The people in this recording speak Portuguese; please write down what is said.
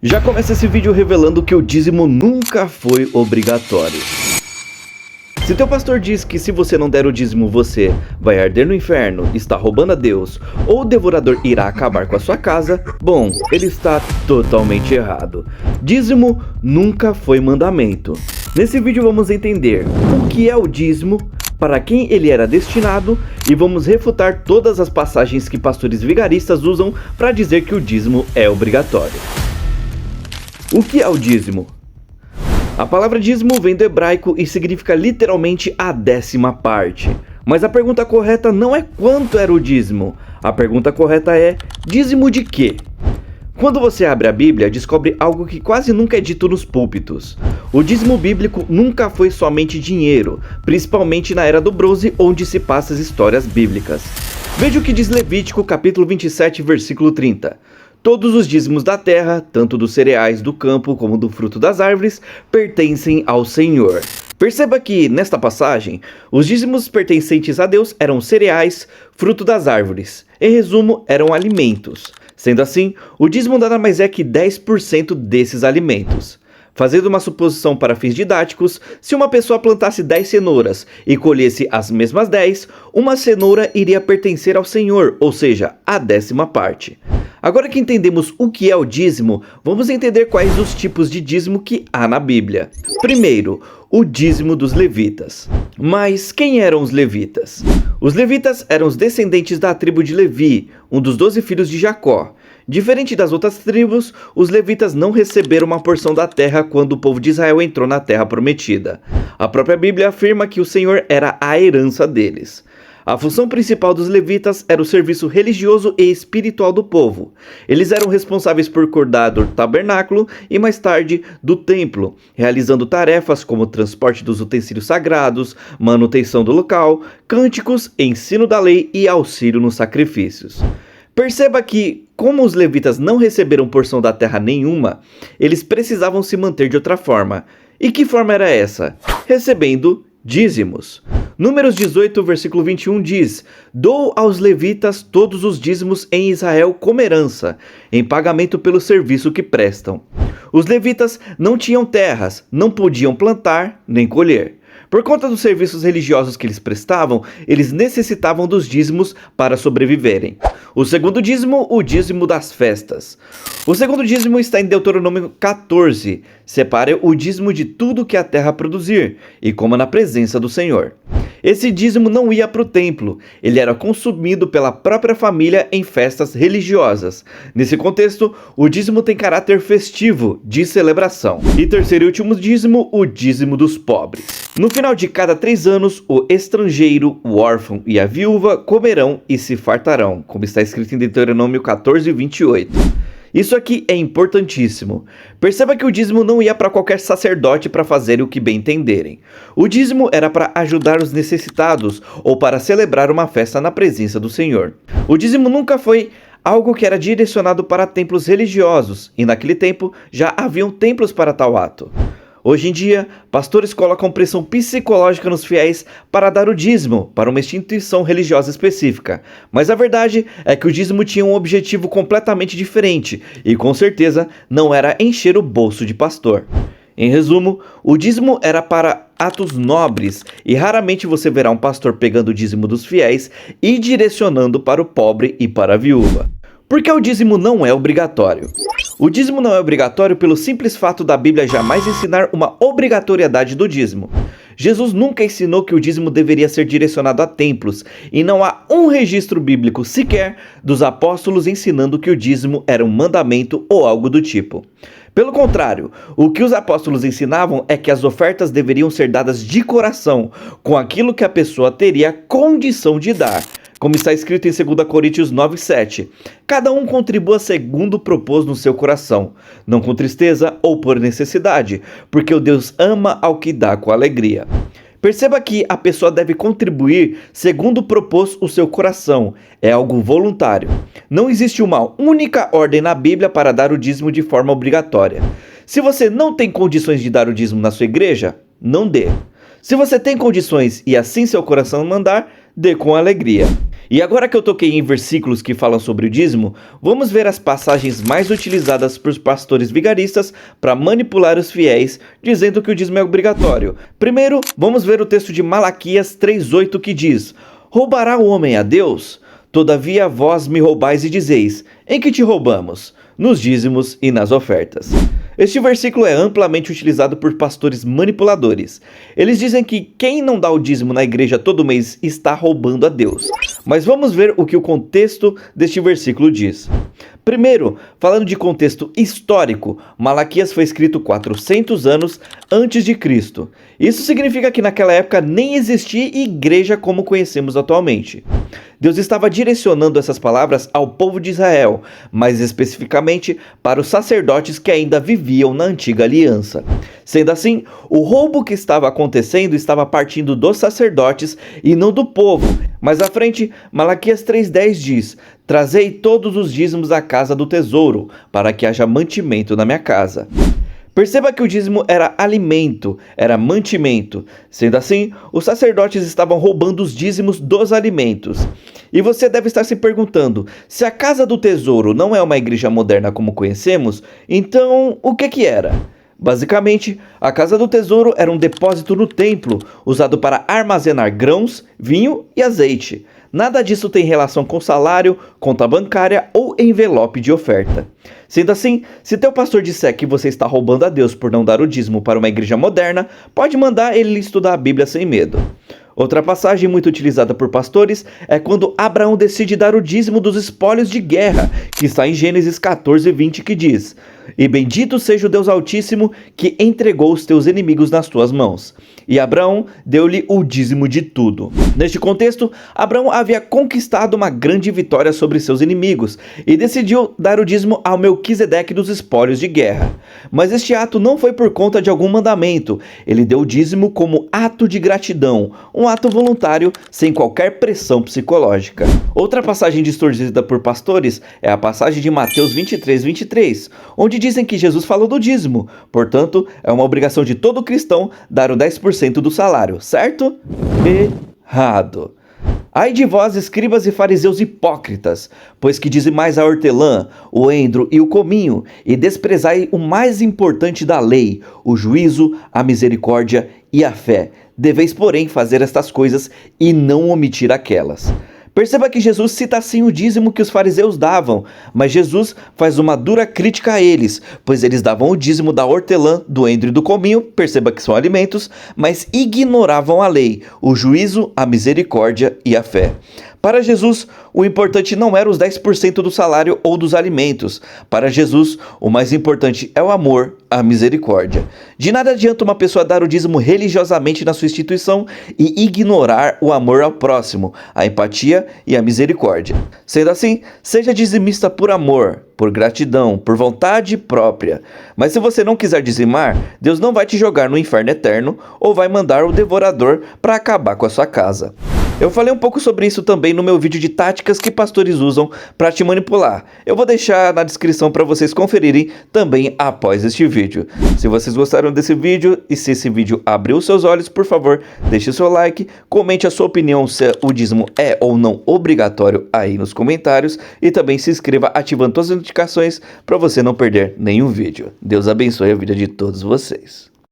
Já começa esse vídeo revelando que o dízimo nunca foi obrigatório. Se teu pastor diz que se você não der o dízimo você vai arder no inferno, está roubando a Deus, ou o devorador irá acabar com a sua casa, bom, ele está totalmente errado. Dízimo nunca foi mandamento. Nesse vídeo vamos entender o que é o dízimo, para quem ele era destinado, e vamos refutar todas as passagens que pastores vigaristas usam para dizer que o dízimo é obrigatório. O que é o dízimo? A palavra dízimo vem do hebraico e significa literalmente a 10ª parte. Mas a pergunta correta não é quanto era o dízimo. A pergunta correta é: dízimo de quê? Quando você abre a Bíblia, descobre algo que quase nunca é dito nos púlpitos. O dízimo bíblico nunca foi somente dinheiro, principalmente na Era do Bronze, onde se passam as histórias bíblicas. Veja o que diz Levítico capítulo 27, versículo 30. Todos os dízimos da terra, tanto dos cereais do campo como do fruto das árvores, pertencem ao Senhor. Perceba que, nesta passagem, os dízimos pertencentes a Deus eram cereais, fruto das árvores. Em resumo, eram alimentos. Sendo assim, o dízimo nada mais é que 10% desses alimentos. Fazendo uma suposição para fins didáticos, se uma pessoa plantasse 10 cenouras e colhesse as mesmas 10, uma cenoura iria pertencer ao Senhor, ou seja, a 10ª parte. Agora que entendemos o que é o dízimo, vamos entender quais os tipos de dízimo que há na Bíblia. Primeiro, o dízimo dos levitas. Mas quem eram os levitas? Os levitas eram os descendentes da tribo de Levi, um dos 12 filhos de Jacó. Diferente das outras tribos, os levitas não receberam uma porção da terra quando o povo de Israel entrou na terra prometida. A própria Bíblia afirma que o Senhor era a herança deles. A função principal dos levitas era o serviço religioso e espiritual do povo. Eles eram responsáveis por cuidar do tabernáculo e mais tarde do templo, realizando tarefas como o transporte dos utensílios sagrados, manutenção do local, cânticos, ensino da lei e auxílio nos sacrifícios. Perceba que, como os levitas não receberam porção da terra nenhuma, eles precisavam se manter de outra forma. E que forma era essa? Recebendo dízimos. Números 18, versículo 21 diz: Dou aos levitas todos os dízimos em Israel como herança, em pagamento pelo serviço que prestam. Os levitas não tinham terras, não podiam plantar nem colher. Por conta dos serviços religiosos que eles prestavam, eles necessitavam dos dízimos para sobreviverem. O segundo dízimo, o dízimo das festas. O segundo dízimo está em Deuteronômio 14. Separe o dízimo de tudo que a terra produzir, e coma na presença do Senhor. Esse dízimo não ia para o templo, ele era consumido pela própria família em festas religiosas. Nesse contexto, o dízimo tem caráter festivo, de celebração. E terceiro e último dízimo, o dízimo dos pobres. No final de cada 3 anos, o estrangeiro, o órfão e a viúva comerão e se fartarão, como está escrito em Deuteronômio 14, 28. Isso aqui é importantíssimo. Perceba que o dízimo não ia para qualquer sacerdote para fazer o que bem entenderem. O dízimo era para ajudar os necessitados ou para celebrar uma festa na presença do Senhor. O dízimo nunca foi algo que era direcionado para templos religiosos, e naquele tempo já haviam templos para tal ato. Hoje em dia, pastores colocam pressão psicológica nos fiéis para dar o dízimo para uma instituição religiosa específica. Mas a verdade é que o dízimo tinha um objetivo completamente diferente e com certeza não era encher o bolso de pastor. Em resumo, o dízimo era para atos nobres e raramente você verá um pastor pegando o dízimo dos fiéis e direcionando para o pobre e para a viúva. Porque o dízimo não é obrigatório. O dízimo não é obrigatório pelo simples fato da Bíblia jamais ensinar uma obrigatoriedade do dízimo. Jesus nunca ensinou que o dízimo deveria ser direcionado a templos, e não há um registro bíblico sequer dos apóstolos ensinando que o dízimo era um mandamento ou algo do tipo. Pelo contrário, o que os apóstolos ensinavam é que as ofertas deveriam ser dadas de coração, com aquilo que a pessoa teria condição de dar. Como está escrito em 2 Coríntios 9:7, cada um contribua segundo propôs no seu coração, não com tristeza ou por necessidade, porque o Deus ama ao que dá com alegria. Perceba que a pessoa deve contribuir segundo propôs o seu coração, é algo voluntário. Não existe uma única ordem na Bíblia para dar o dízimo de forma obrigatória. Se você não tem condições de dar o dízimo na sua igreja, não dê. Se você tem condições e assim seu coração mandar, dê com alegria. E agora que eu toquei em versículos que falam sobre o dízimo, vamos ver as passagens mais utilizadas por pastores vigaristas para manipular os fiéis, dizendo que o dízimo é obrigatório. Primeiro, vamos ver o texto de Malaquias 3:8 que diz: Roubará o homem a Deus? Todavia vós me roubais e dizeis: em que te roubamos? Nos dízimos e nas ofertas. Este versículo é amplamente utilizado por pastores manipuladores. Eles dizem que quem não dá o dízimo na igreja todo mês está roubando a Deus. Mas vamos ver o que o contexto deste versículo diz. Primeiro, falando de contexto histórico, Malaquias foi escrito 400 anos antes de Cristo. Isso significa que naquela época nem existia igreja como conhecemos atualmente. Deus estava direcionando essas palavras ao povo de Israel, mais especificamente para os sacerdotes que ainda viviam na antiga aliança. Sendo assim, o roubo que estava acontecendo estava partindo dos sacerdotes e não do povo. Mais à frente, Malaquias 3:10 diz: Trazei todos os dízimos à casa do tesouro, para que haja mantimento na minha casa. Perceba que o dízimo era alimento, era mantimento. Sendo assim, os sacerdotes estavam roubando os dízimos dos alimentos. E você deve estar se perguntando, se a casa do tesouro não é uma igreja moderna como conhecemos, então o que era? Basicamente, a casa do tesouro era um depósito no templo, usado para armazenar grãos, vinho e azeite. Nada disso tem relação com salário, conta bancária ou envelope de oferta. Sendo assim, se teu pastor disser que você está roubando a Deus por não dar o dízimo para uma igreja moderna, pode mandar ele estudar a Bíblia sem medo. Outra passagem muito utilizada por pastores é quando Abraão decide dar o dízimo dos espólios de guerra, que está em Gênesis 14:20, que diz: E bendito seja o Deus Altíssimo, que entregou os teus inimigos nas tuas mãos. E Abraão deu-lhe o dízimo de tudo. Neste contexto, Abraão havia conquistado uma grande vitória sobre seus inimigos e decidiu dar o dízimo ao Melquisedeque dos espólios de guerra. Mas este ato não foi por conta de algum mandamento. Ele deu o dízimo como ato de gratidão, um ato voluntário, sem qualquer pressão psicológica. Outra passagem distorcida por pastores é a passagem de Mateus 23:23, onde dizem que Jesus falou do dízimo. Portanto, é uma obrigação de todo cristão dar o 10% do salário, certo? Errado. Ai de vós, escribas e fariseus hipócritas, pois que dizimais a hortelã, o endro e o cominho, e desprezai o mais importante da lei, o juízo, a misericórdia e a fé. Deveis, porém, fazer estas coisas e não omitir aquelas. Perceba que Jesus cita assim o dízimo que os fariseus davam, mas Jesus faz uma dura crítica a eles, pois eles davam o dízimo da hortelã, do endro e do cominho, perceba que são alimentos, mas ignoravam a lei, o juízo, a misericórdia e a fé. Para Jesus, o importante não era os 10% do salário ou dos alimentos. Para Jesus, o mais importante é o amor, a misericórdia. De nada adianta uma pessoa dar o dízimo religiosamente na sua instituição e ignorar o amor ao próximo, a empatia e a misericórdia. Sendo assim, seja dizimista por amor, por gratidão, por vontade própria. Mas se você não quiser dizimar, Deus não vai te jogar no inferno eterno ou vai mandar o devorador para acabar com a sua casa. Eu falei um pouco sobre isso também no meu vídeo de táticas que pastores usam para te manipular. Eu vou deixar na descrição para vocês conferirem também após este vídeo. Se vocês gostaram desse vídeo e se esse vídeo abriu seus olhos, por favor, deixe seu like, comente a sua opinião se o dízimo é ou não obrigatório aí nos comentários e também se inscreva ativando todas as notificações para você não perder nenhum vídeo. Deus abençoe a vida de todos vocês.